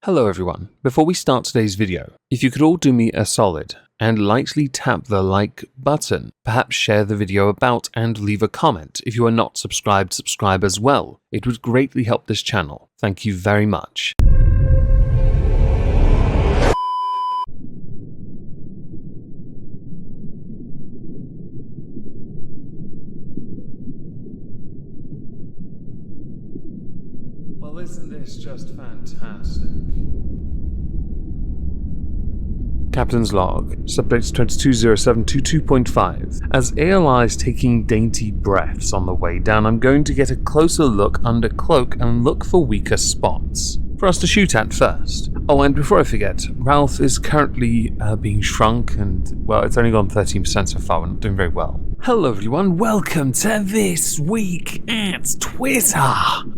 Hello everyone. Before we start today's video, if you could all do me a solid and lightly tap the like button, perhaps share the video about and leave a comment. If you are not subscribed, subscribe as well. It would greatly help this channel. Thank you very much. Well, isn't this just fantastic? Captain's log, subject 220722.5. As ALI is taking dainty breaths on the way down, I'm going to get a closer look under cloak and look for weaker spots for us to shoot at first. Oh, and before I forget, Ralph is currently being shrunk and, well, it's only gone 13% so far. We're not doing very well. Hello everyone, welcome to This Week at Twitter,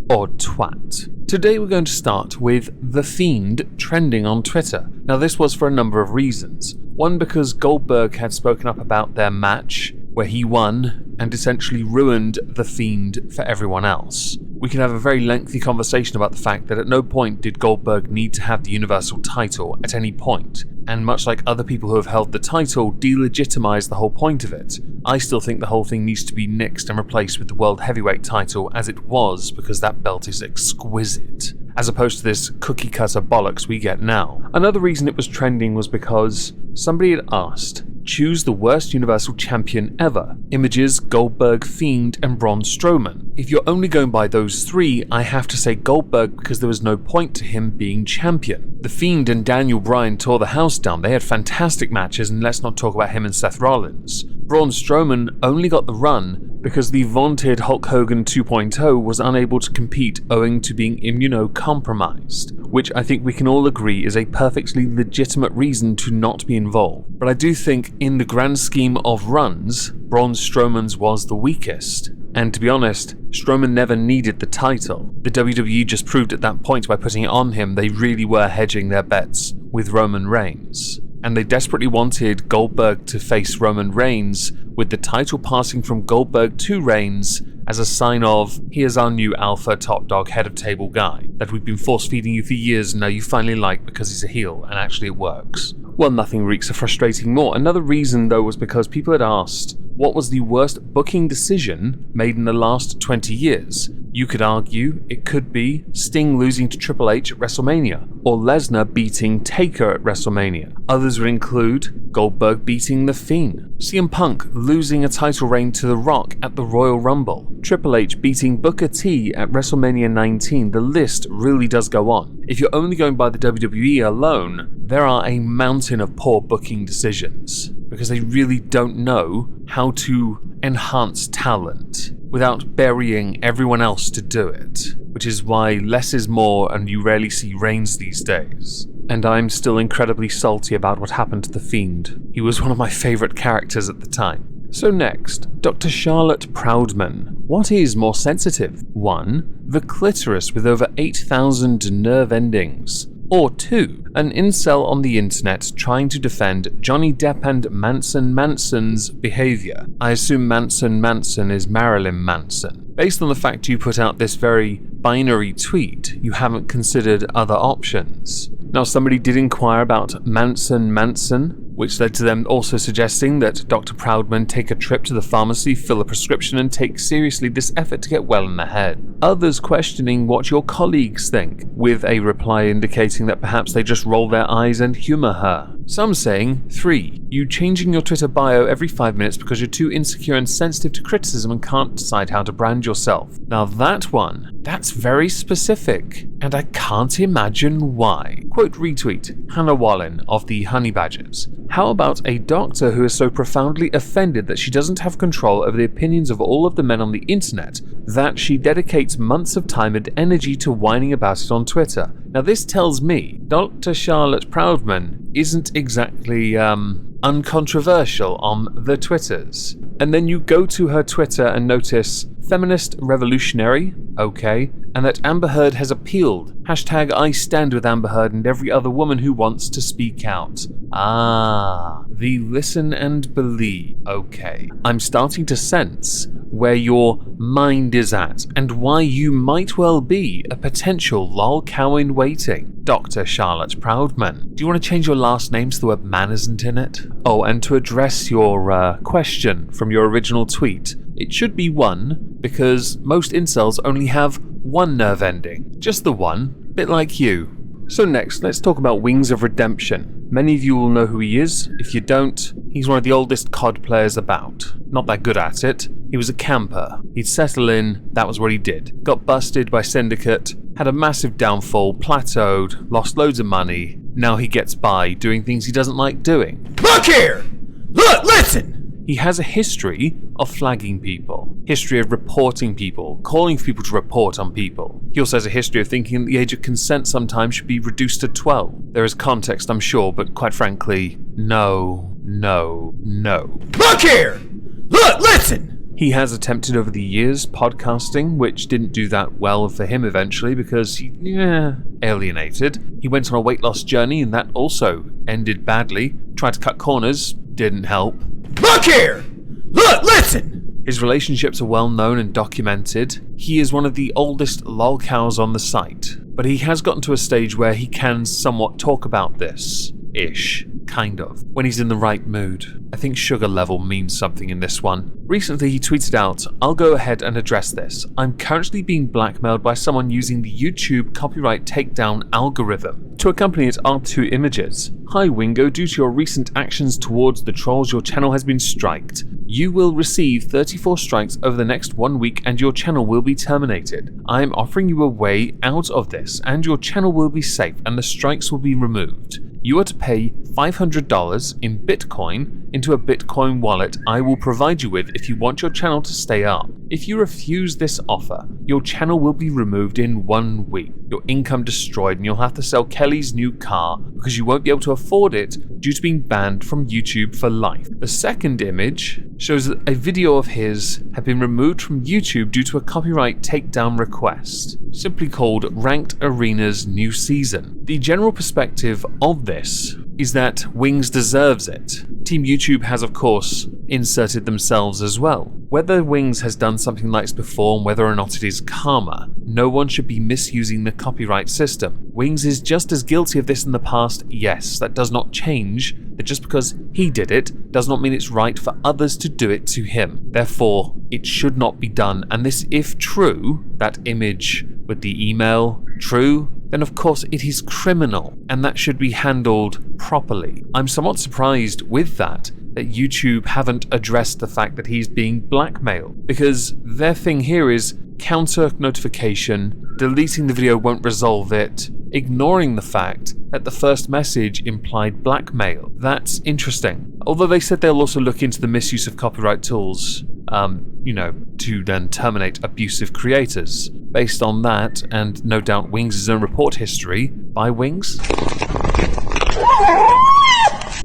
or twat. Today we're going to start with The Fiend trending on Twitter. Now this was for a number of reasons. One, because Goldberg had spoken up about their match, where he won and essentially ruined The Fiend for everyone else. We can have a very lengthy conversation about the fact that at no point did Goldberg need to have the Universal title at any point, and much like other people who have held the title, delegitimized the whole point of it. I still think the whole thing needs to be nixed and replaced with the World Heavyweight title as it was, because that belt is exquisite, as opposed to this cookie cutter bollocks we get now. Another reason it was trending was because somebody had asked, choose the worst Universal Champion ever. Images, Goldberg, Fiend, and Braun Strowman. If you're only going by those three, I have to say Goldberg because there was no point to him being champion. The Fiend and Daniel Bryan tore the house down. They had fantastic matches, and let's not talk about him and Seth Rollins. Braun Strowman only got the run because the vaunted Hulk Hogan 2.0 was unable to compete owing to being immunocompromised, which I think we can all agree is a perfectly legitimate reason to not be involved. But I do think in the grand scheme of runs, Braun Strowman's was the weakest. And to be honest, Strowman never needed the title. The WWE just proved at that point by putting it on him they really were hedging their bets with Roman Reigns. And they desperately wanted Goldberg to face Roman Reigns, with the title passing from Goldberg to Reigns as a sign of, here's our new alpha top dog head of table guy that we've been force feeding you for years and now you finally like because he's a heel, and actually it works. Well, nothing reeks of frustrating more. Another reason though was because people had asked, what was the worst booking decision made in the last 20 years? You could argue it could be Sting losing to Triple H at WrestleMania, or Lesnar beating Taker at WrestleMania. Others would include Goldberg beating The Fiend, CM Punk losing a title reign to The Rock at the Royal Rumble, Triple H beating Booker T at WrestleMania 19. The list really does go on. If you're only going by the WWE alone, there are a mountain of poor booking decisions, because they really don't know how to enhance talent without burying everyone else to do it, which is why less is more and you rarely see Reigns these days. And I'm still incredibly salty about what happened to The Fiend. He was one of my favourite characters at the time. So next, Dr. Charlotte Proudman. What is more sensitive? 1. The clitoris with over 8,000 nerve endings. Or 2. An incel on the internet trying to defend Johnny Depp and Manson's behaviour. I assume Manson is Marilyn Manson. Based on the fact you put out this very binary tweet, you haven't considered other options. Now, somebody did inquire about Manson, which led to them also suggesting that Dr. Proudman take a trip to the pharmacy, fill a prescription, and take seriously this effort to get well in the head. Others questioning what your colleagues think, with a reply indicating that perhaps they just roll their eyes and humour her. Some saying, 3. You changing your Twitter bio every 5 minutes because you're too insecure and sensitive to criticism and can't decide how to brand yourself. Now that one, that's very specific, and I can't imagine why. Quote retweet, Hannah Wallen of the Honey Badgers. How about a doctor who is so profoundly offended that she doesn't have control over the opinions of all of the men on the internet that she dedicates months of time and energy to whining about it on Twitter? Now this tells me Dr. Charlotte Proudman isn't exactly uncontroversial on the Twitters. And then you go to her Twitter and notice feminist revolutionary, okay, and that Amber Heard has appealed. Hashtag I stand with Amber Heard and every other woman who wants to speak out. Ah, the listen and believe, okay. I'm starting to sense where your mind is at and why you might well be a potential lol cow in waiting. Dr. Charlotte Proudman. Do you want to change your last name so the word man isn't in it? Oh, and to address your question from your original tweet, it should be one, because most incels only have one nerve ending. Just the one, bit like you. So next, let's talk about Wings of Redemption. Many of you will know who he is. If you don't, he's one of the oldest COD players about. Not that good at it. He was a camper. He'd settle in, that was what he did. Got busted by Syndicate, had a massive downfall, plateaued, lost loads of money. Now he gets by doing things he doesn't like doing. Look here! Look, listen! He has a history of flagging people, history of reporting people, calling for people to report on people. He also has a history of thinking that the age of consent sometimes should be reduced to 12. There is context, I'm sure, but quite frankly, no. Look here! Look, listen! He has attempted over the years podcasting, which didn't do that well for him eventually because he, alienated. He went on a weight loss journey and that also ended badly. Tried to cut corners, didn't help. Look here! Look, listen! His relationships are well known and documented. He is one of the oldest lolcows on the site, but he has gotten to a stage where he can somewhat talk about this. Ish. Kind of. When he's in the right mood. I think sugar level means something in this one. Recently he tweeted out, I'll go ahead and address this. I'm currently being blackmailed by someone using the YouTube copyright takedown algorithm to accompany its R2 images. Hi Wingo, due to your recent actions towards the trolls, your channel has been striked. You will receive 34 strikes over the next 1 week and your channel will be terminated. I am offering you a way out of this and your channel will be safe and the strikes will be removed. You are to pay $500 in Bitcoin into a Bitcoin wallet I will provide you with if you want your channel to stay up. If you refuse this offer, your channel will be removed in 1 week, your income destroyed, and you'll have to sell Kelly's new car because you won't be able to afford it due to being banned from YouTube for life. The second image shows that a video of his had been removed from YouTube due to a copyright takedown request, simply called Ranked Arena's New Season. The general perspective of this is that Wings deserves it. Team YouTube has of course inserted themselves as well. Whether Wings has done something like this before and whether or not it is karma, no one should be misusing the copyright system. Wings is just as guilty of this in the past, yes, that does not change that just because he did it does not mean it's right for others to do it to him. Therefore, it should not be done, and this if true, that image with the email, true, then of course it is criminal, and that should be handled properly. I'm somewhat surprised with that YouTube haven't addressed the fact that he's being blackmailed, because their thing here is counter notification, deleting the video won't resolve it, ignoring the fact that the first message implied blackmail. That's interesting. Although they said they'll also look into the misuse of copyright tools, to then terminate abusive creators. Based on that, and no doubt Wings' own report history, by Wings.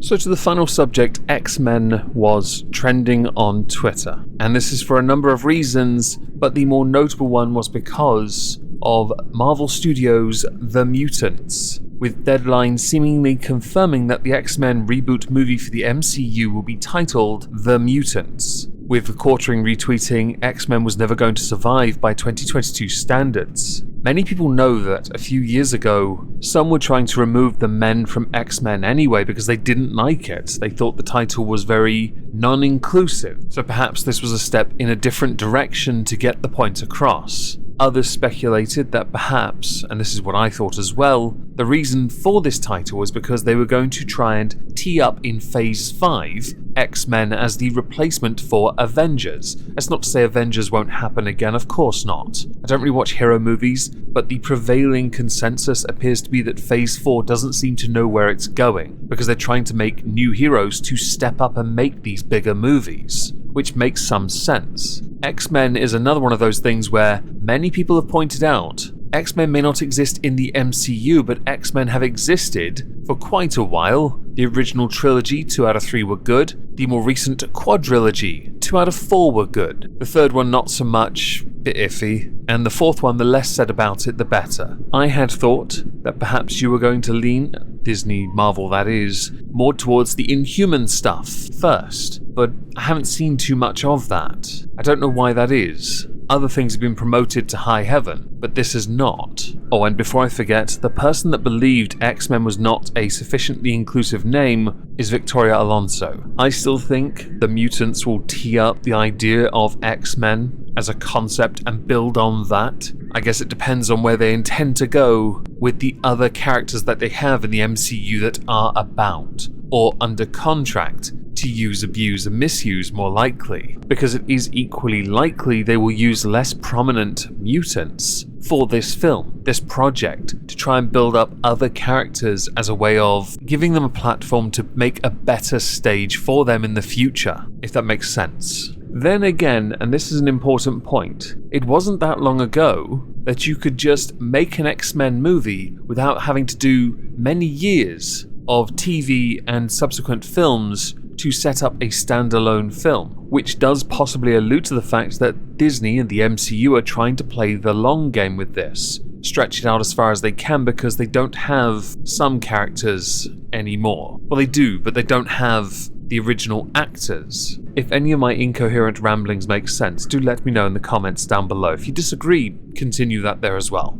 So to the final subject, X-Men was trending on Twitter. And this is for a number of reasons, but the more notable one was because of Marvel Studios' The Mutants, with Deadline seemingly confirming that the X-Men reboot movie for the MCU will be titled The Mutants, with the quartering retweeting X-Men was never going to survive by 2022 standards. Many people know that a few years ago, some were trying to remove the men from X-Men anyway because they didn't like it. They thought the title was very non-inclusive, so perhaps this was a step in a different direction to get the point across. Others speculated that perhaps, and this is what I thought as well, the reason for this title was because they were going to try and tee up in Phase 5 X-Men as the replacement for Avengers. That's not to say Avengers won't happen again, of course not. I don't really watch hero movies, but the prevailing consensus appears to be that Phase 4 doesn't seem to know where it's going, because they're trying to make new heroes to step up and make these bigger movies, which makes some sense. X-Men is another one of those things where many people have pointed out X-Men may not exist in the MCU, but X-Men have existed for quite a while. The original trilogy, 2 out of 3 were good. The more recent quadrilogy, 2 out of 4 were good. The third one not so much, bit iffy. And the fourth one, the less said about it, the better. I had thought that perhaps you were going to lean, Disney, Marvel that is, more towards the Inhuman stuff first, but I haven't seen too much of that. I don't know why that is. Other things have been promoted to high heaven, but this is not. Oh, and before I forget, the person that believed X-Men was not a sufficiently inclusive name is Victoria Alonso. I still think the Mutants will tee up the idea of X-Men as a concept and build on that. I guess it depends on where they intend to go with the other characters that they have in the MCU that are about, or under contract, to use, abuse, and misuse more likely, because it is equally likely they will use less prominent mutants for this film, this project, to try and build up other characters as a way of giving them a platform to make a better stage for them in the future, if that makes sense. Then again, and this is an important point, it wasn't that long ago that you could just make an X-Men movie without having to do many years of TV and subsequent films to set up a standalone film, which does possibly allude to the fact that Disney and the MCU are trying to play the long game with this, stretch it out as far as they can because they don't have some characters anymore. Well, they do, but they don't have the original actors. If any of my incoherent ramblings make sense, do let me know in the comments down below. If you disagree, continue that there as well.